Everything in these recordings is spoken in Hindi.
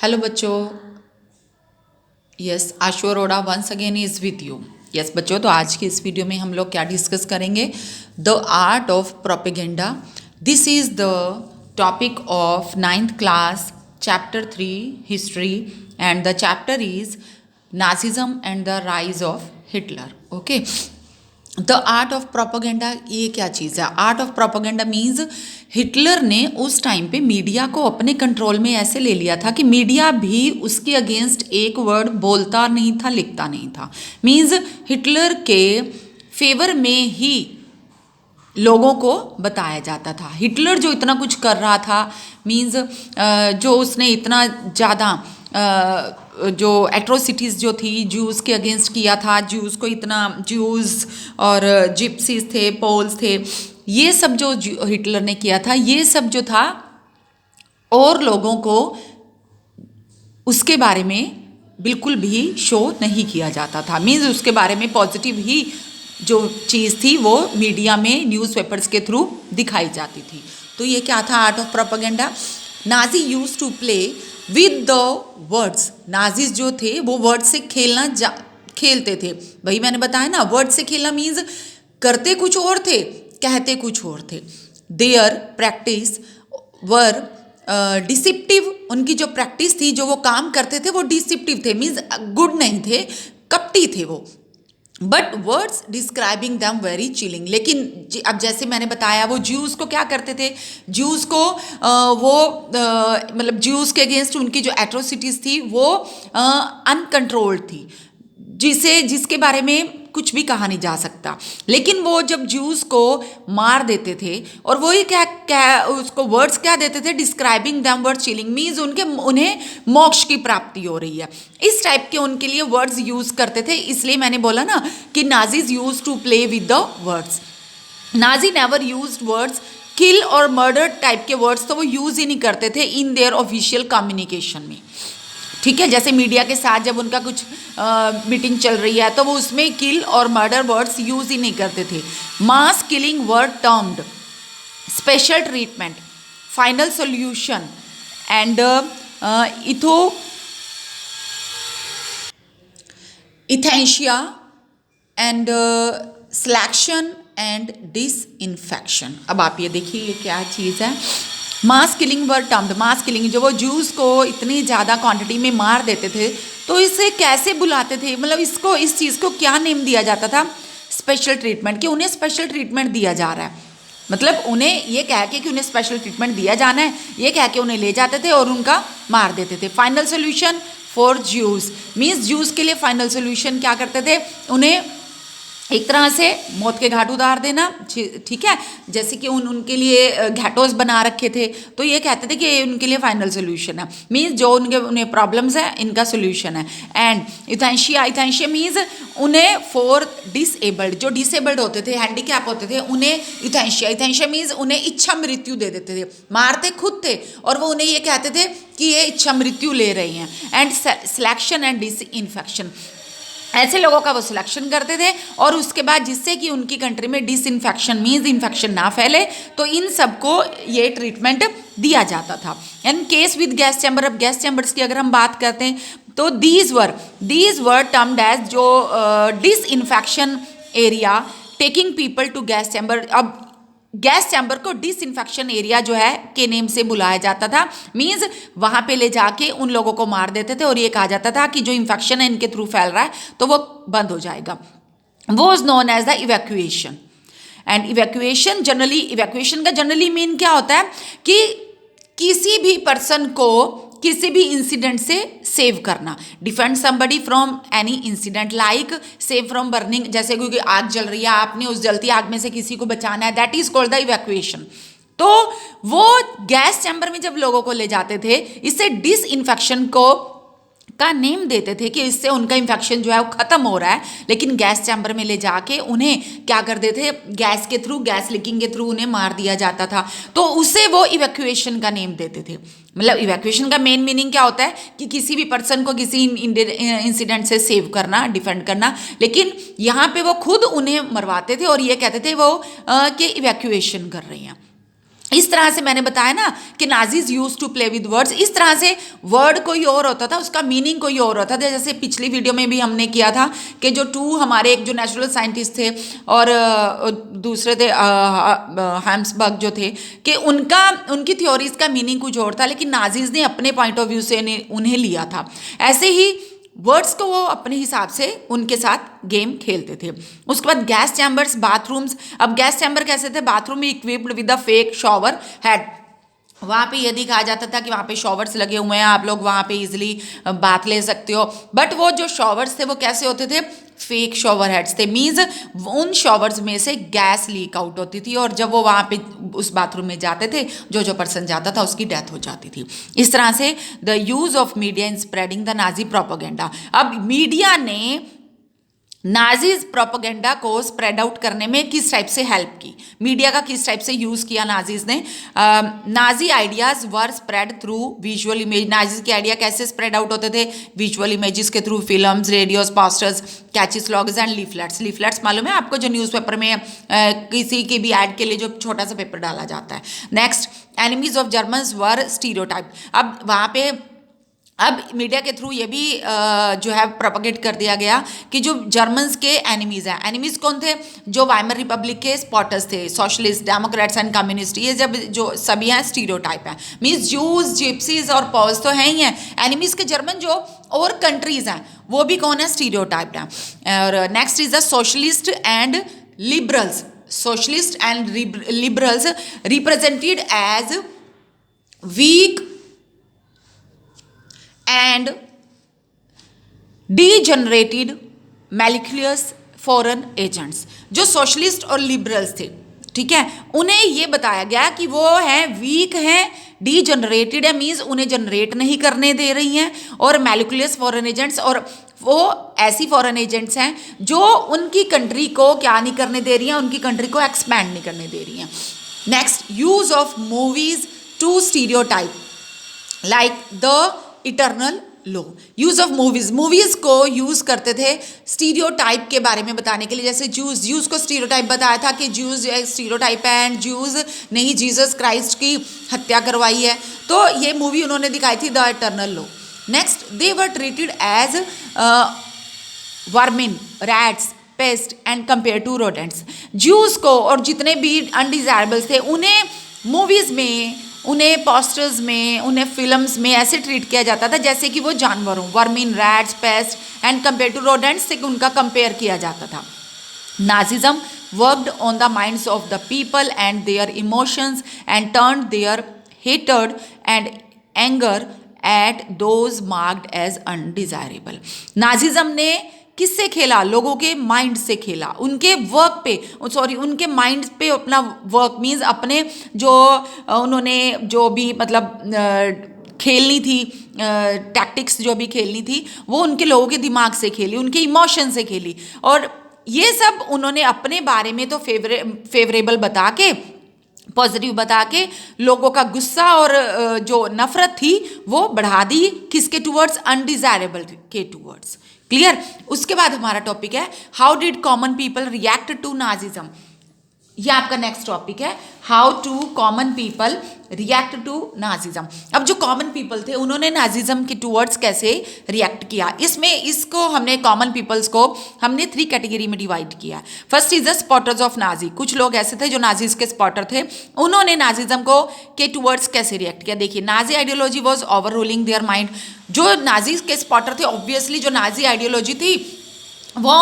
हेलो बच्चों, yes Ashu Arora once again is with you. Yes बच्चों, तो आज की इस वीडियो में हम लोग क्या डिस्कस करेंगे? The art of propaganda. This is the topic of 9th class chapter 3 history and the chapter is Nazism and the rise of Hitler. Okay, the art of propaganda ये क्या चीज़ है? Art of propaganda means Hitler ने उस टाइम पे मीडिया को अपने कंट्रोल में ऐसे ले लिया था कि मीडिया भी उसके अगेंस्ट एक वर्ड बोलता नहीं था, लिखता नहीं था। मीन्स हिटलर के फेवर में ही लोगों को बताया जाता था। हिटलर जो इतना कुछ कर रहा था, मीन्स जो उसने इतना ज़्यादा जो एट्रोसिटीज़ जो थी ज्यूज़ के अगेंस्ट किया था, ज्यूज़ को इतना, ज्यूज़ और जिप्सीज थे, पोल्स थे, ये सब जो हिटलर ने किया था, ये सब जो था और लोगों को उसके बारे में बिल्कुल भी शो नहीं किया जाता था। मीन्स उसके बारे में पॉजिटिव ही जो चीज़ थी वो मीडिया में न्यूज़पेपर्स के थ्रू दिखाई जाती थी। तो ये क्या था? Art of propaganda. Nazi use to play with the words. Nazis जो थे वो वर्ड से खेलते थे। वही मैंने बताया ना, वर्ड से खेलना मीन्स करते कुछ और थे, कहते कुछ और थे। देयर प्रैक्टिस वर डिसिप्टिव। उनकी जो प्रैक्टिस थी, जो वो काम करते थे, वो डिसिप्टिव थे, मीन्स गुड नहीं थे, कपटी थे वो। But words describing them very chilling. लेकिन अब जैसे मैंने बताया, वो ज्यूज़ को क्या करते थे? ज्यूज़ को मतलब ज्यूज़ के अगेंस्ट उनकी जो एट्रोसिटीज़ थी वो अनकंट्रोल्ड थी, जिसके बारे में कुछ भी कहा नहीं जा सकता। लेकिन वो जब ज्यूज़ को मार देते थे, और वही क्या उसको वर्ड्स क्या देते थे? डिस्क्राइबिंग दैम वर चिलिंग, मीन्स उन्हें मोक्ष की प्राप्ति हो रही है, इस टाइप के उनके लिए वर्ड्स यूज़ करते थे। इसलिए मैंने बोला ना कि Nazis use to play with the words. Nazi never use words kill और मर्डर टाइप के वर्ड्स तो वो यूज़ ही नहीं करते थे इन देयर ऑफिशियल कम्युनिकेशन में। ठीक है, जैसे मीडिया के साथ जब उनका कुछ मीटिंग चल रही है तो वो उसमें किल और मर्डर वर्ड्स यूज ही नहीं करते थे। Mass killing word termed special treatment, final solution and euthanasia and selection and disinfection. अब आप ये देखिए ये क्या चीज़ है? Mass killing were termed, mass killing, जो वो ज्यूज़ को इतनी ज़्यादा क्वांटिटी में मार देते थे तो इसे कैसे बुलाते थे? मतलब इस चीज़ को क्या नेम दिया जाता था? स्पेशल ट्रीटमेंट, कि उन्हें स्पेशल ट्रीटमेंट दिया जा रहा है। मतलब उन्हें ये कह के कि उन्हें स्पेशल ट्रीटमेंट दिया जाना है, ये कह के उन्हें ले जाते थे और उनका मार देते थे। Final solution for Jews, means Jews के लिए फाइनल सोल्यूशन क्या करते थे? उन्हें एक तरह से मौत के घाट उतार देना। ठीक है, जैसे कि उनके लिए घाटोस बना रखे थे, तो ये कहते थे कि उनके लिए फाइनल सोल्यूशन है, मीन्स जो उन्हें प्रॉब्लम्स है इनका सोल्यूशन है। एंड इथेंशिया मीन्स उन्हें फॉर डिसेबल्ड, जो डिसेबल्ड होते थे, हैंडीकैप होते थे, उन्हें इथेंशिया मीन्स उन्हें इच्छा मृत्यु दे देते थे। मारते खुद थे और वो उन्हें ये कहते थे कि ये इच्छा मृत्यु ले रहे हैं। एंड सिलेक्शन एंड डिसइंफेक्शन, ऐसे लोगों का वो सिलेक्शन करते थे और उसके बाद जिससे कि उनकी कंट्री में डिसइंफेक्शन मीन्स इन्फेक्शन ना फैले, तो इन सबको ये ट्रीटमेंट दिया जाता था। And case with gas chamber. अब गैस चैम्बर्स की अगर हम बात करते हैं तो दीज वर टर्म्ड एज जो disinfection area taking people to gas chamber. अब गैस चैम्बर को डिसइंफेक्शन एरिया जो है के नेम से बुलाया जाता था। मीन्स वहां पे ले जाके उन लोगों को मार देते थे और ये कहा जाता था कि जो इन्फेक्शन है इनके थ्रू फैल रहा है तो वो बंद हो जाएगा। वो is known as the evacuation. And evacuation का जनरली मीन क्या होता है? कि किसी भी पर्सन को किसी भी इंसिडेंट से सेव करना। Defend somebody from any incident, like save from burning, जैसे क्योंकि आग जल रही है, आपने उस जलती आग में से किसी को बचाना है, that is called the evacuation. तो वो गैस चैम्बर में जब लोगों को ले जाते थे, इससे डिसइंफेक्शन का नेम देते थे कि इससे उनका इन्फेक्शन जो है वो खत्म हो रहा है, लेकिन गैस चैम्बर में ले जाके उन्हें क्या कर देते थे? गैस के थ्रू, गैस लीकिंग के थ्रू उन्हें मार दिया जाता था। तो उसे वो इवैक्यूएशन का नेम देते थे। मतलब इवैक्यूएशन का मेन मीनिंग क्या होता है? कि किसी भी पर्सन को किसी इंसिडेंट से सेव करना, डिफेंड करना। लेकिन यहाँ पे वो खुद उन्हें मरवाते थे और ये कहते थे वो कि इवैक्यूएशन कर रहे हैं। इस तरह से मैंने बताया ना कि Nazis use to play with words, इस तरह से वर्ड कोई और होता था, उसका मीनिंग कोई और होता था। जैसे पिछली वीडियो में भी हमने किया था कि जो टू हमारे एक जो नेचुरल साइंटिस्ट थे और दूसरे थे हैम्सबर्ग जो थे, कि उनकी थ्योरीज का मीनिंग कुछ और था, लेकिन नाजीज ने अपने पॉइंट ऑफ व्यू से उन्हें लिया था। ऐसे ही वर्ड्स को वो अपने हिसाब से उनके साथ गेम खेलते थे। उसके बाद गैस चैम्बर्स, बाथरूम्स। अब गैस चैम्बर कैसे थे? Bathroom equipped with a fake shower head. वहाँ पे यदि कहा जाता था कि वहाँ पे शॉवर्स लगे हुए हैं, आप लोग वहाँ पे इजिली बात ले सकते हो, बट वो जो शॉवर्स थे वो कैसे होते थे? फेक शॉवर हेड्स थे। मीन्स उन शॉवर्स में से गैस लीक आउट होती थी और जब वो वहाँ पे उस बाथरूम में जाते थे, जो पर्सन जाता था उसकी डेथ हो जाती थी। इस तरह से the use of media in spreading the Nazi propaganda. अब मीडिया ने नाजीज प्रोपेगेंडा को स्प्रेड आउट करने में किस टाइप से हेल्प की, मीडिया का किस टाइप से यूज़ किया नाजीज ने? Nazi ideas were spread through visual image. Nazis के आइडिया कैसे स्प्रेड आउट होते थे? विजुअल इमेजेस के through, films, radios, posters, catchy slogans and leaflets. Leaflets मालूम है आपको, जो न्यूज़पेपर में किसी की भी ऐड के लिए जो छोटा सा पेपर डाला जाता है। Next, enemies of Germans were stereotype. अब वहाँ पे अब मीडिया के थ्रू ये भी जो है प्रोपेगेट कर दिया गया कि जो जर्मन्स के एनिमीज़ हैं, एनिमीज़ कौन थे? जो वाइमर रिपब्लिक के स्पॉटर्स थे, सोशलिस्ट, डेमोक्रेट्स एंड कम्युनिस्ट। ये जब जो सभी हैं स्टीरियोटाइप हैं। मीन्स जूस, जिप्सीज और पॉल्स तो हैं ही हैं। एनिमीज़ के जर्मन जो और कंट्रीज़ हैं वो भी कौन है? स्टीरियोटाइप हैं। और next is the socialist and liberals. Socialist and liberals represented as weak and degenerated malicious foreign agents. जो सोशलिस्ट और लिबरल्स थे, ठीक है, उन्हें ये बताया गया कि वो हैं वीक हैं, डीजनरेटेड है, मीन्स उन्हें जनरेट नहीं करने दे रही हैं, और मैलिकुलस फॉरेन एजेंट्स, और वो ऐसी फॉरेन एजेंट्स हैं जो उनकी कंट्री को क्या नहीं करने दे रही हैं? उनकी कंट्री को एक्सपैंड नहीं करने दे रही हैं। Next, use of movies to stereotype like the eternal low. Use of movies, movies को यूज करते थे स्टीरियोटाइप के बारे में बताने के लिए। जैसे ज्यूज को स्टीरियोटाइप बताया था कि ज्यूज स्टीरियोटाइप है एंड ज्यूज ने ही जीसस क्राइस्ट की हत्या करवाई है, तो ये मूवी उन्होंने दिखाई थी, the eternal low. Next, they were treated as vermin, rats, pest and compare to rodents. Jews को और जितने भी अनडिजायरेबल्स थे उन्हें मूवीज में, उन्हें पोस्टर्स में, उन्हें फिल्म्स में ऐसे ट्रीट किया जाता था जैसे कि वो जानवर हों। Vermin, rats, pest and compare to rodents से उनका कंपेयर किया जाता था। Nazism worked on the minds of the people and their emotions and turned their hatred and anger at those marked as undesirable. Nazism ने किससे खेला? लोगों के माइंड से खेला, उनके वर्क पे, सॉरी उनके माइंड पे अपना वर्क, मीन्स अपने जो उन्होंने जो भी मतलब खेलनी थी, टैक्टिक्स जो भी खेलनी थी, वो उनके लोगों के दिमाग से खेली, उनके इमोशन से खेली, और ये सब उन्होंने अपने बारे में तो फेवरेबल बता के, पॉजिटिव बता के लोगों का गुस्सा और जो नफरत थी वो बढ़ा दी, किसके टूवर्ड्स? अनडिजायरेबल के टूवर्ड्स। क्लियर? उसके बाद हमारा टॉपिक है how did common people react to Nazism. ये आपका नेक्स्ट टॉपिक है, how to common people react to Nazism. अब जो कॉमन पीपल थे उन्होंने नाजिज्म के टूवर्ड्स कैसे रिएक्ट किया, इसमें इसको हमने कॉमन पीपल्स को हमने 3 कैटेगरी में डिवाइड किया। First is the spotters of Nazi. कुछ लोग ऐसे थे जो नाजीज के स्पॉटर थे, उन्होंने नाजिज्म को के टूवर्ड्स कैसे रिएक्ट किया। देखिए, Nazi ideology was over ruling their mind. जो नाजीज के स्पॉटर थे, ऑब्वियसली जो नाजी आइडियोलॉजी थी वो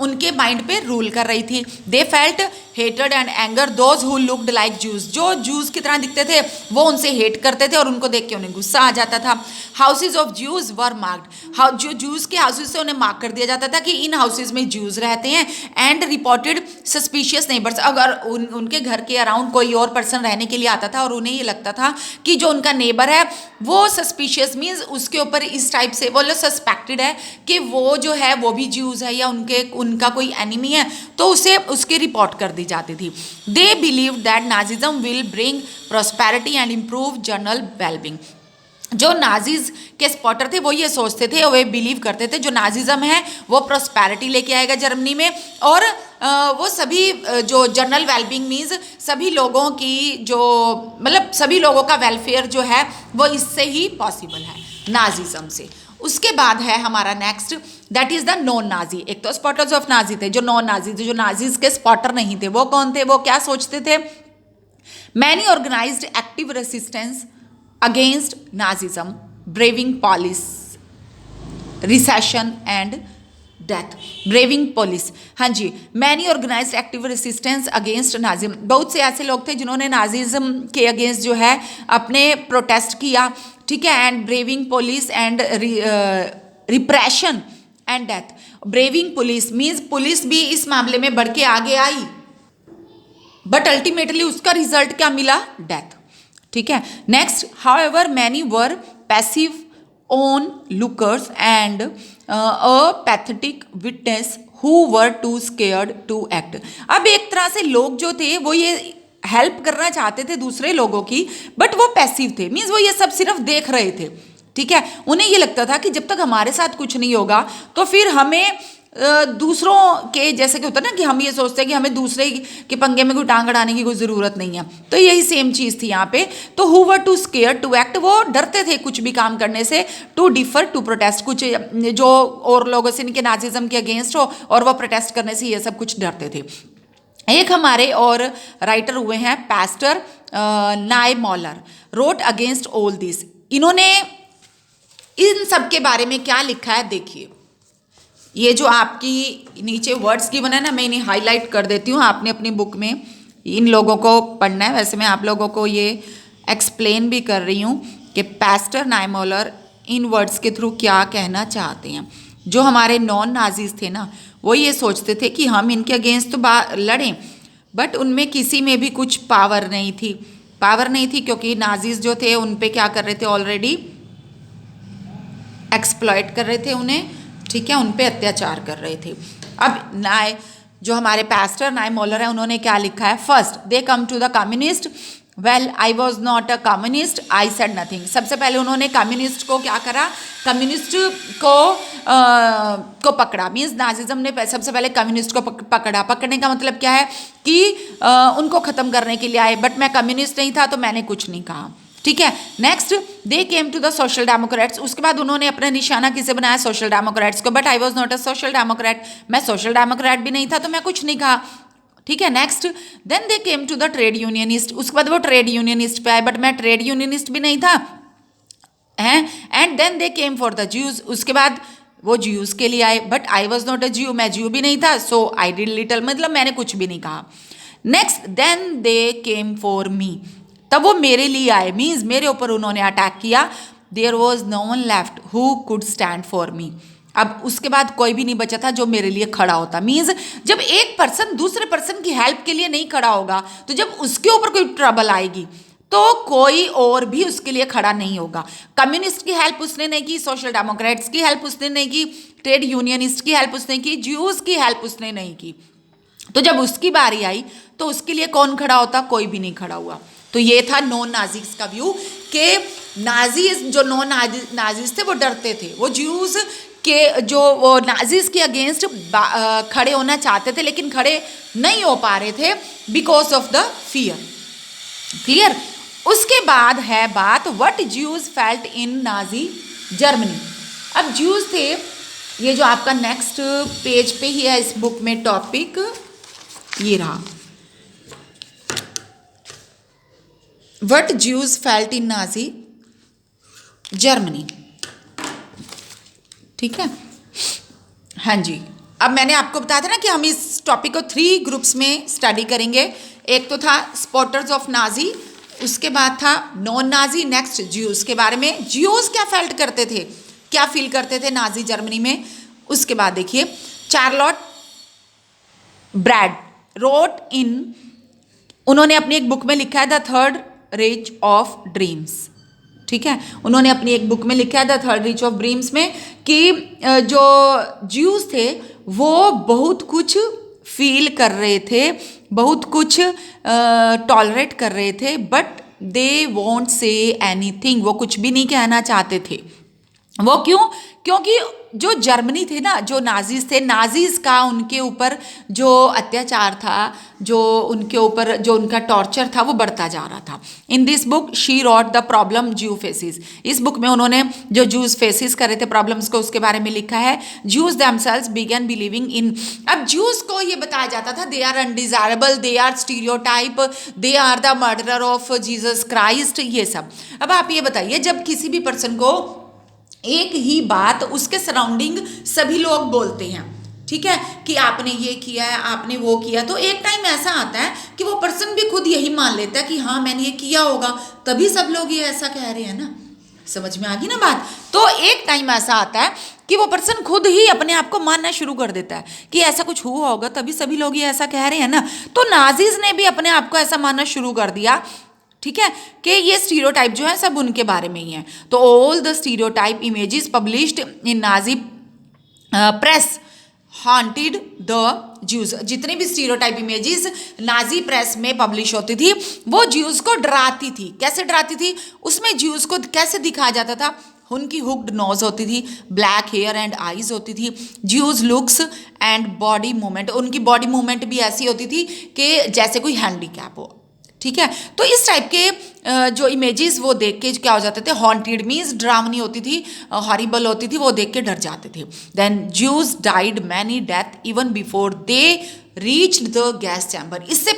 उनके माइंड पे रूल कर रही थी। They felt hated and anger those who looked like juice. जो जूस की तरह दिखते थे वो उनसे हेट करते थे और उनको देख के उन्हें गुस्सा आ जाता था। Houses of juice were marked. जो जूस के हाउसेज से उन्हें मार्क कर दिया जाता था कि इन हाउसेज में जूस रहते हैं। And reported suspicious neighbours. अगर उनके घर के अराउंड कोई और पर्सन रहने के लिए आता था और उन्हें ये लगता था कि जो उनका नेबर है वो सस्पिशियस, मीन्स उसके ऊपर इस टाइप से वो लोग सस्पेक्टेड है कि वो जो है वो भी जूस है या उनका कोई एनिमी है, तो उसे उसकी रिपोर्ट कर दी जाती थी। They believe that Nazism will bring prosperity and improve general wellbeing. जो नाजीज के स्पॉटर थे वो ये सोचते थे, वे बिलीव करते थे जो नाजिज्म है वो प्रॉस्पेरिटी लेके आएगा जर्मनी में, और वो सभी जो जनरल वेलबींग मीन्स सभी लोगों की जो मतलब सभी लोगों का वेलफेयर जो है वो इससे ही पॉसिबल है, नाजिज्म से। उसके बाद है हमारा next, that is the non Nazi. एक तो स्पॉटर्स ऑफ नाजी थे, जो नॉन नाजी थे, जो नाजीज के स्पॉटर नहीं थे, वो कौन थे? वो क्या सोचते थे? Many organized active resistance against Nazism, braving police, repression and death. Braving police, हाँ जी, many organized active resistance against Nazism. बहुत से ऐसे लोग थे जिन्होंने नाजिज्म के अगेंस्ट जो है अपने प्रोटेस्ट किया, ठीक है। And braving police and repression and death. Braving police means police भी इस मामले में बढ़ के आगे आई, बट अल्टीमेटली उसका रिजल्ट क्या मिला? डेथ, ठीक है। Next, however many were passive onlookers and a pathetic witness who were too scared to act. अब एक तरह से लोग जो थे वो ये हेल्प करना चाहते थे दूसरे लोगों की, बट वो पैसिव थे, मीन्स वो ये सब सिर्फ देख रहे थे, ठीक है। उन्हें ये लगता था कि जब तक हमारे साथ कुछ नहीं होगा तो फिर हमें दूसरों के, जैसे कि होता है ना कि हम ये सोचते हैं कि हमें दूसरे के पंगे में कोई टांग अड़ाने की कोई ज़रूरत नहीं है, तो यही सेम चीज़ थी यहाँ पे। तो who were too scare to act, वो डरते थे कुछ भी काम करने से। टू डिफर टू प्रोटेस्ट, कुछ जो और लोगों से इनके नाजिज्म के अगेंस्ट हो और वो प्रोटेस्ट करने से ये सब कुछ डरते थे। एक हमारे और राइटर हुए हैं pastor Niemoller, wrote against all this. इन्होंने इन सब के बारे में क्या लिखा है देखिए, ये जो आपकी नीचे वर्ड्स की बना है ना, मैं इन्हें हाईलाइट कर देती हूँ, आपने अपनी बुक में इन लोगों को पढ़ना है। वैसे मैं आप लोगों को ये एक्सप्लेन भी कर रही हूँ कि पास्टर नाइमॉलर इन वर्ड्स के थ्रू क्या कहना चाहते हैं। जो हमारे नॉन नाजीज थे ना, वो ये सोचते थे कि हम इनके अगेंस्ट तो लड़ें, बट उनमें किसी में भी कुछ पावर नहीं थी, पावर नहीं थी, क्योंकि नाजीज जो थे उन पे क्या कर रहे थे? ऑलरेडी एक्सप्लॉइट कर रहे थे उन्हें, ठीक है, उन पे अत्याचार कर रहे थे। अब जो हमारे पास्टर नाइमॉलर है, उन्होंने क्या लिखा है? First, they come to the communist, well I was not a communist, I said nothing. सबसे पहले उन्होंने कम्युनिस्ट को क्या करा? कम्युनिस्ट को पकड़ा, मीन्स नाजिज्म ने सबसे पहले कम्युनिस्ट को पकड़ा। पकड़ने का मतलब क्या है कि उनको ख़त्म करने के लिए आए, बट मैं कम्युनिस्ट नहीं था तो मैंने कुछ नहीं कहा, ठीक है। Next, they came to the social democrats. उसके बाद उन्होंने अपना निशाना किसे बनाया? सोशल डेमोक्रेट्स को, but I was not a social democrat, मैं सोशल डेमोक्रेट भी नहीं था तो मैं कुछ नहीं कहा, ठीक है। Next, then they came to the trade unionist. उसके बाद वो ट्रेड यूनियनिस्ट पे आए, बट मैं ट्रेड यूनियनिस्ट भी नहीं था, हैं। And then they came for the Jews. उसके बाद वो ज्यूज के लिए आए, but I was not a Jew, मैं ज्यू भी नहीं था, सो आई डिड लिटल, मतलब मैंने कुछ भी नहीं कहा। Next, then they came for me, तब वो मेरे लिए आए, मीन्स मेरे ऊपर उन्होंने अटैक किया। There was no one left who could stand for me. अब उसके बाद कोई भी नहीं बचा था जो मेरे लिए खड़ा होता। मीन्स जब एक पर्सन दूसरे पर्सन की हेल्प के लिए नहीं खड़ा होगा, तो जब उसके ऊपर कोई ट्रबल आएगी तो कोई और भी उसके लिए खड़ा नहीं होगा। कम्युनिस्ट की हेल्प उसने नहीं की, सोशल डेमोक्रेट्स की हेल्प उसने नहीं की, ट्रेड यूनियनिस्ट की हेल्प उसने की, ज्यूज की हेल्प उसने नहीं की। तो जब उसकी बारी आई तो उसके लिए कौन खड़ा होता? कोई भी नहीं खड़ा हुआ। तो ये था नॉन नाजीज का व्यू कि नाजीज, जो नॉन नाजीज थे वो डरते थे, वो ज्यूज के जो वो नाजीज के अगेंस्ट खड़े होना चाहते थे लेकिन खड़े नहीं हो पा रहे थे because of the fear. Clear? उसके बाद है बात what Jews felt in Nazi Germany. अब ज्यूज थे, ये जो आपका नेक्स्ट पेज पे ही है इस बुक में टॉपिक, ये रहा, what Jews felt in Nazi Germany, ठीक है। हाँ जी, अब मैंने आपको बताया था ना कि हम इस टॉपिक को 3 ग्रुप्स में स्टडी करेंगे। एक तो था स्पॉटर्स ऑफ नाजी, उसके बाद था नॉन नाजी, नेक्स्ट ज्यूज के बारे में, ज्यूज क्या फेल्ट करते थे, क्या फील करते थे नाजी जर्मनी में। उसके बाद देखिए, चार्लोट ब्रैड रोट इन, उन्होंने अपनी एक बुक में लिखा है the third rich of dreams, ठीक है। उन्होंने अपनी एक बुक में लिखा है the third rich of dreams में कि जो ज्यूज थे वो बहुत कुछ फील कर रहे थे, बहुत कुछ टॉलरेट कर रहे थे, but they won't say anything, वो कुछ भी नहीं कहना चाहते थे, वो क्यों? क्योंकि जो जर्मनी थे ना, जो नाजीज थे, नाजीज का उनके ऊपर जो अत्याचार था, जो उनके ऊपर जो उनका टॉर्चर था, वो बढ़ता जा रहा था। In this book she wrote the problem Jew faces. इस बुक में उन्होंने जो जूस फेसिस कर रहे थे प्रॉब्लम्स को, उसके बारे में लिखा है। Jews themselves began believing in. अब जूस को ये बताया जाता था they are undesirable, they are stereotype, they are the murderer of Jesus Christ, ये सब। अब आप ये बताइए, जब किसी भी पर्सन को एक ही बात उसके सराउंडिंग सभी लोग बोलते हैं, ठीक है, कि आपने ये किया है, आपने वो किया, तो एक टाइम ऐसा आता है कि वो पर्सन भी खुद यही मान लेता है कि हाँ मैंने ये किया होगा, तभी सब लोग ये ऐसा कह रहे हैं ना। समझ में आ गई ना बात? तो एक टाइम ऐसा आता है कि वो पर्सन खुद ही अपने आप को मानना शुरू कर देता है कि ऐसा कुछ हुआ होगा, तभी सभी लोग ये ऐसा कह रहे हैं ना। तो नाजीज ने भी अपने आप को ऐसा मानना शुरू कर दिया, ठीक है, कि ये स्टीरियोटाइप जो है सब उनके बारे में ही है। तो all the stereotype images published in Nazi press haunted the Jews. जितनी भी स्टीरियोटाइप इमेजेस नाजी प्रेस में पब्लिश होती थी, वो ज्यूज को डराती थी। कैसे डराती थी? उसमें ज्यूज को कैसे दिखाया जाता था? उनकी हुक्ड नोज होती थी, ब्लैक हेयर एंड आईज होती थी, Jews looks and body movement, उनकी बॉडी मूवमेंट भी ऐसी होती थी कि जैसे कोई हैंडीकैप हो, ठीक है। तो इस टाइप के जो इमेजेस वो देख के क्या हो जाते थे, हॉन्टेड मीन्स डरावनी होती थी, हॉरिबल होती थी, वो देख के डर जाते थे। Then Jews died many death even before they reached the gas chamber. इससे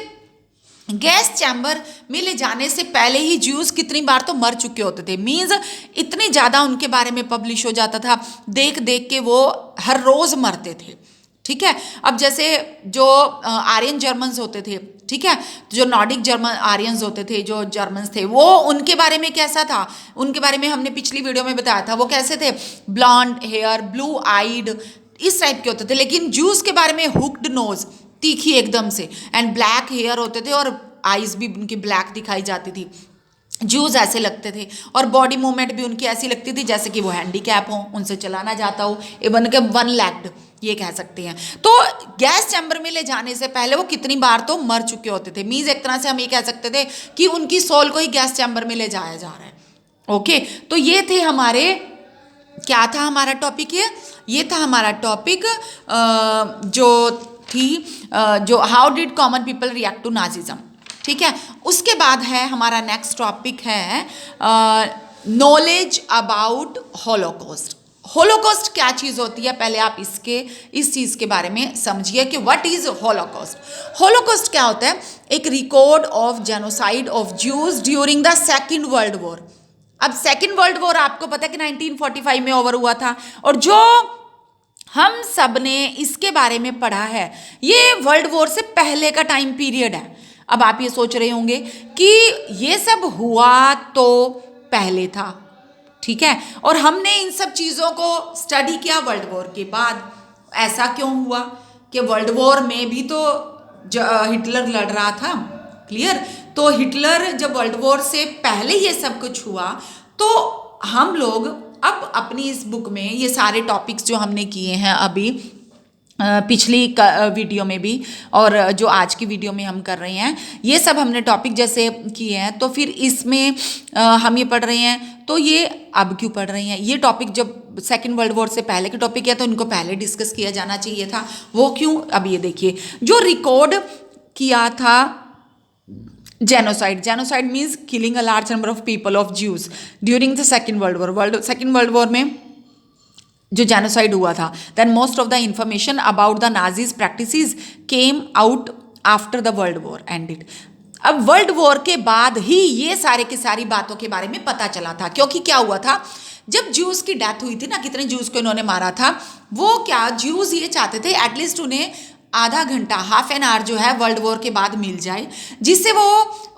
गैस चैम्बर में ले जाने से पहले ही ज्यूज कितनी बार तो मर चुके होते थे। मीन्स इतनी ज़्यादा उनके बारे में पब्लिश हो जाता था, देख देख के वो हर रोज़ मरते थे, ठीक है। अब जैसे जो आर्यन जर्मन्स होते थे, ठीक है, जो नॉर्डिक जर्मन आर्यंस होते थे, जो जर्मन्स थे, वो उनके बारे में कैसा था? उनके बारे में हमने पिछली वीडियो में बताया था। वो कैसे थे? ब्लॉन्ड हेयर, ब्लू आइड, इस टाइप के होते थे। लेकिन जूस के बारे में हुक्ड नोज, तीखी एकदम से, एंड ब्लैक हेयर होते थे और आइज भी उनकी ब्लैक दिखाई जाती थी। जूस ऐसे लगते थे और बॉडी मूवमेंट भी उनकी ऐसी लगती थी जैसे कि वो हैंडीकैप हो, उनसे चला ना जाता हो, इवन के वन लेग्ड ये कह सकते हैं। तो गैस चैम्बर में ले जाने से पहले वो कितनी बार तो मर चुके होते थे। मीन्स एक तरह से हम ये कह सकते थे कि उनकी सोल को ही गैस चैम्बर में ले जाया जा रहा है। ओके, तो ये थे हमारे, क्या था हमारा टॉपिक? ये था हमारा टॉपिक जो थी जो how did common people react to Nazism, ठीक है। उसके बाद है हमारा नेक्स्ट टॉपिक है नॉलेज अबाउट होलोकॉस्ट। होलोकॉस्ट क्या चीज़ होती है, पहले आप इस चीज़ के बारे में समझिए कि व्हाट इज होलोकॉस्ट। होलोकॉस्ट क्या होता है? एक record of genocide of Jews during the second world war. अब सेकेंड वर्ल्ड वॉर आपको पता है कि 1945 में ओवर हुआ था, और जो हम सब ने इसके बारे में पढ़ा है ये वर्ल्ड वॉर से पहले का टाइम पीरियड है। अब आप ये सोच रहे होंगे कि ये सब हुआ तो पहले था, ठीक है, और हमने इन सब चीज़ों को स्टडी किया वर्ल्ड वॉर के बाद। ऐसा क्यों हुआ कि वर्ल्ड वॉर में भी तो हिटलर लड़ रहा था, क्लियर। तो हिटलर जब वर्ल्ड वॉर से पहले ये सब कुछ हुआ, तो हम लोग अब अपनी इस बुक में ये सारे टॉपिक्स जो हमने किए हैं अभी पिछली वीडियो में भी और जो आज की वीडियो में हम कर रहे हैं, ये सब हमने टॉपिक जैसे किए हैं, तो फिर इसमें हम ये पढ़ रहे हैं। तो ये अब क्यों पढ़ रहे हैं? ये टॉपिक जब सेकेंड वर्ल्ड वॉर से पहले के टॉपिक है तो इनको पहले डिस्कस किया जाना चाहिए था। वो क्यों? अब ये देखिए, जो रिकॉर्ड किया था genocide, genocide means killing a large number of people of Jews during the second world war. Second world war में जो जेनोसाइड हुआ था, then most of the information about the Nazis practices came out after the world war ended. अब वर्ल्ड वॉर के बाद ही ये सारे की सारी बातों के बारे में पता चला था। क्योंकि क्या हुआ था, जब ज्यूज की डेथ हुई थी ना, कितने ज्यूज को इन्होंने मारा था, वो क्या ज्यूज ये चाहते थे एटलीस्ट उन्हें आधा घंटा, हाफ एन आवर जो है वर्ल्ड वॉर के बाद मिल जाए, जिससे वो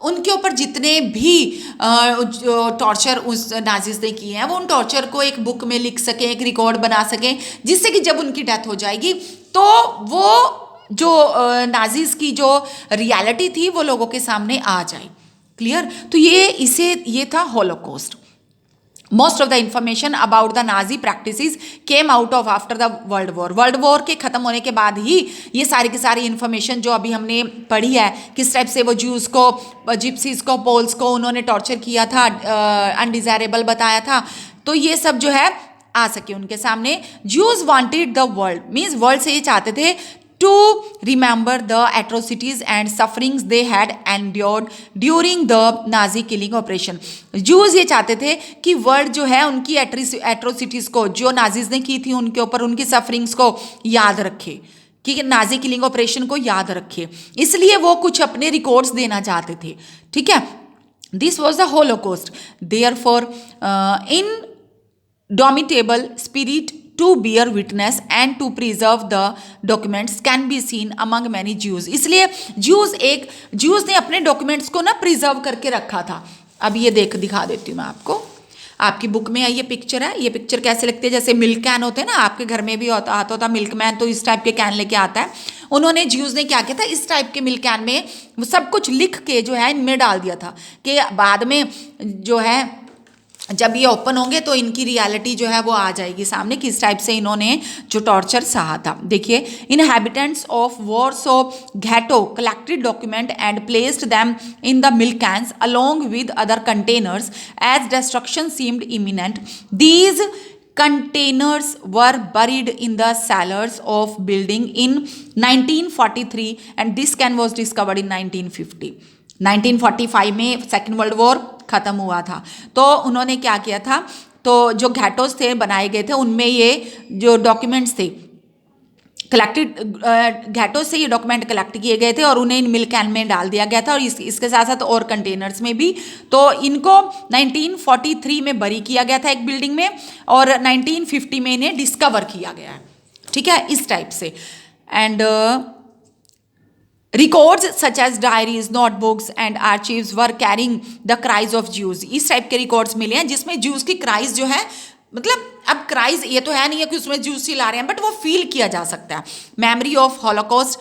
उनके ऊपर जितने भी टॉर्चर उस नाजिस ने किए हैं वो उन टॉर्चर को एक बुक में लिख सकें, एक रिकॉर्ड बना सकें, जिससे कि जब उनकी डेथ हो जाएगी तो वो जो नाजिस की जो रियलिटी थी वो लोगों के सामने आ जाए, क्लियर। तो ये था Holocaust. Most of the information about the Nazi practices came out of after the world war. World war के खत्म होने के बाद ही ये सारी की सारी इन्फॉर्मेशन जो अभी हमने पढ़ी है, किस टाइप से वो ज्यूज को, जिप्सीज को, पोल्स को उन्होंने टॉर्चर किया था, अनडिजायरेबल बताया था, तो ये सब जो है आ सके उनके सामने। Jews wanted the world, means world से ये चाहते थे to remember the atrocities and sufferings they had endured during the Nazi killing operation. Jews ये चाहते थे कि वर्ल्ड जो है उनकी एट्रोसिटीज को, जो नाजीज ने की थी उनके ऊपर, उनकी सफरिंग्स को याद रखे, कि नाजी किलिंग ऑपरेशन को याद रखे, इसलिए वो कुछ अपने रिकॉर्ड्स देना चाहते थे। ठीक है, this was the Holocaust, therefore indomitable spirit to bear witness and to preserve the documents can be seen among many Jews। इसलिए Jews ने अपने डॉक्यूमेंट्स को ना प्रिजर्व करके रखा था। अब ये दिखा देती हूँ मैं आपको, आपकी बुक में ये पिक्चर है। ये पिक्चर कैसे लगती है, जैसे मिल्क कैन होते हैं ना, आपके घर में भी आता होता मिल्क मैन, तो इस टाइप के कैन लेके आता है। उन्होंने ज्यूज ने क्या किया था, इस टाइप के मिल्क कैन में वो सब कुछ लिख के जो है इनमें डाल दिया था कि बाद में जो है जब ये ओपन होंगे तो इनकी रियलिटी जो है वो आ जाएगी सामने, किस टाइप से इन्होंने जो टॉर्चर सहा था। देखिए, inhabitants of Warsaw ghetto collected document and placed them in the milk cans along with other containers as destruction seemed imminent. These containers were buried in the cellars of building in 1943 and this can was discovered in 1950। 1945 में सेकेंड वर्ल्ड वॉर ख़त्म हुआ था, तो उन्होंने क्या किया था, तो जो घैटोस थे बनाए गए थे उनमें ये जो डॉक्यूमेंट्स थे कलेक्टेड, घैटोस से ये डॉक्यूमेंट कलेक्ट किए गए थे और उन्हें इन मिल्क कैन में डाल दिया गया था, और इसके साथ साथ और कंटेनर्स में भी। तो इनको 1943 में बरी किया गया था एक बिल्डिंग में, और 1950 में इन्हें डिस्कवर किया गया है। ठीक है, इस टाइप से। And records such as diaries, notebooks and archives were carrying the cries of Jews. इस टाइप के रिकॉर्ड्स मिले हैं जिसमें ज्यूज की क्राइज जो है, मतलब अब क्राइज ये तो है नहीं है कि उसमें ज्यूज चिल्ला रहे हैं, बट वो फील किया जा सकता है। Memory of Holocaust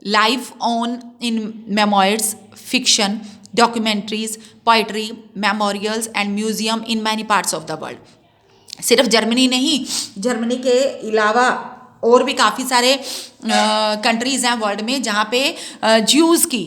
live on in memoirs, fiction, documentaries, poetry, memorials and museum in many parts of the world. सिर्फ जर्मनी नहीं, जर्मनी के अलावा और भी काफ़ी सारे कंट्रीज़ हैं वर्ल्ड में जहाँ पे ज्यूज़ की,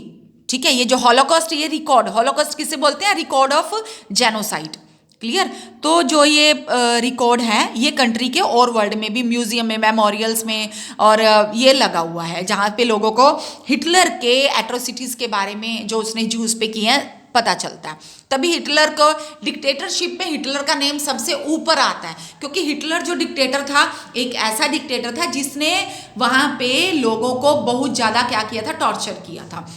ठीक है, ये जो हॉलोकॉस्ट, ये रिकॉर्ड, हॉलोकॉस्ट किसे बोलते हैं, रिकॉर्ड ऑफ जेनोसाइड। क्लियर, तो जो ये रिकॉर्ड है ये कंट्री के और वर्ल्ड में भी म्यूजियम में, मेमोरियल्स में और ये लगा हुआ है, जहाँ पे लोगों को हिटलर के एट्रोसिटीज़ के बारे में जो उसने ज्यूज़ पे किए हैं पता चलता है। तभी हिटलर को डिक्टेटरशिप में हिटलर का नेम सबसे ऊपर आता है, क्योंकि हिटलर जो डिक्टेटर था, एक ऐसा डिक्टेटर था जिसने वहाँ पे लोगों को बहुत ज़्यादा क्या किया था, टॉर्चर किया था।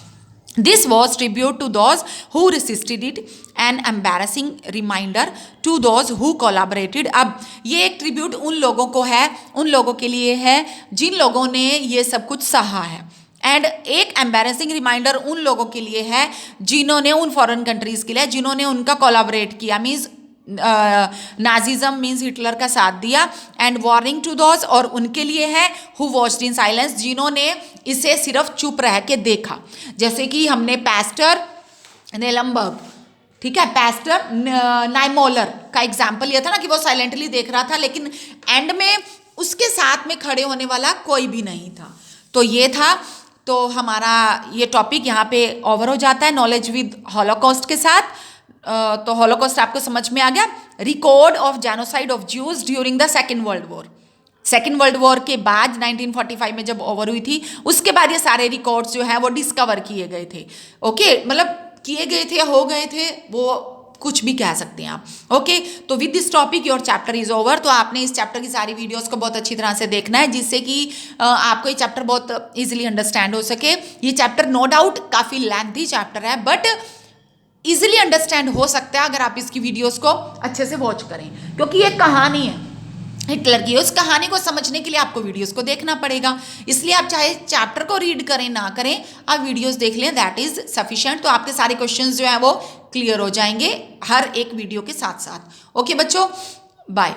This was tribute to those who resisted it, an embarrassing reminder to those who collaborated. अब ये एक ट्रिब्यूट उन लोगों को है, उन लोगों के लिए है जिन लोगों ने ये सब कुछ सहा है, एंड एक एम्बैरेसिंग रिमाइंडर उन लोगों के लिए है जिन्होंने, उन फॉरेन कंट्रीज़ के लिए जिन्होंने उनका कोलैबोरेट किया, मीन्स नाजिज्म मीन्स हिटलर का साथ दिया, एंड वार्निंग टू दोज, और उनके लिए है हु वॉच्ड इन साइलेंस, जिन्होंने इसे सिर्फ चुप रह के देखा। जैसे कि हमने पैस्टर नेलमबर्ग, ठीक है, पैस्टर नाइमोलर का एग्जाम्पल ये था ना कि वो साइलेंटली देख रहा था, लेकिन एंड में उसके साथ में खड़े होने वाला कोई भी नहीं था। तो ये था, तो हमारा ये टॉपिक यहाँ पे ओवर हो जाता है नॉलेज विद हॉलोकॉस्ट के साथ। तो हॉलोकॉस्ट आपको समझ में आ गया, record of genocide of Jews during the second world war. Second world war के बाद 1945 में जब ओवर हुई थी, उसके बाद ये सारे रिकॉर्ड्स जो हैं वो डिस्कवर किए गए थे। ओके, मतलब किए गए थे, हो गए थे, वो कुछ भी कह सकते हैं आप। ओके, तो with this topic your chapter is over. तो आपने इस चैप्टर की सारी वीडियोस को बहुत अच्छी तरह से देखना है, जिससे कि आपको ये चैप्टर बहुत इजीली अंडरस्टैंड हो सके। ये चैप्टर नो डाउट काफ़ी लेंथी चैप्टर है, बट इजीली अंडरस्टैंड हो सकता है अगर आप इसकी वीडियोस को अच्छे से वॉच करें, क्योंकि ये कहानी है हिटलर की। उस कहानी को समझने के लिए आपको वीडियोस को देखना पड़ेगा, इसलिए आप चाहे चैप्टर को रीड करें ना करें, आप वीडियोस देख लें, दैट इज सफिशिएंट। तो आपके सारे क्वेश्चंस जो हैं वो क्लियर हो जाएंगे हर एक वीडियो के साथ साथ। ओके बच्चों, बाय।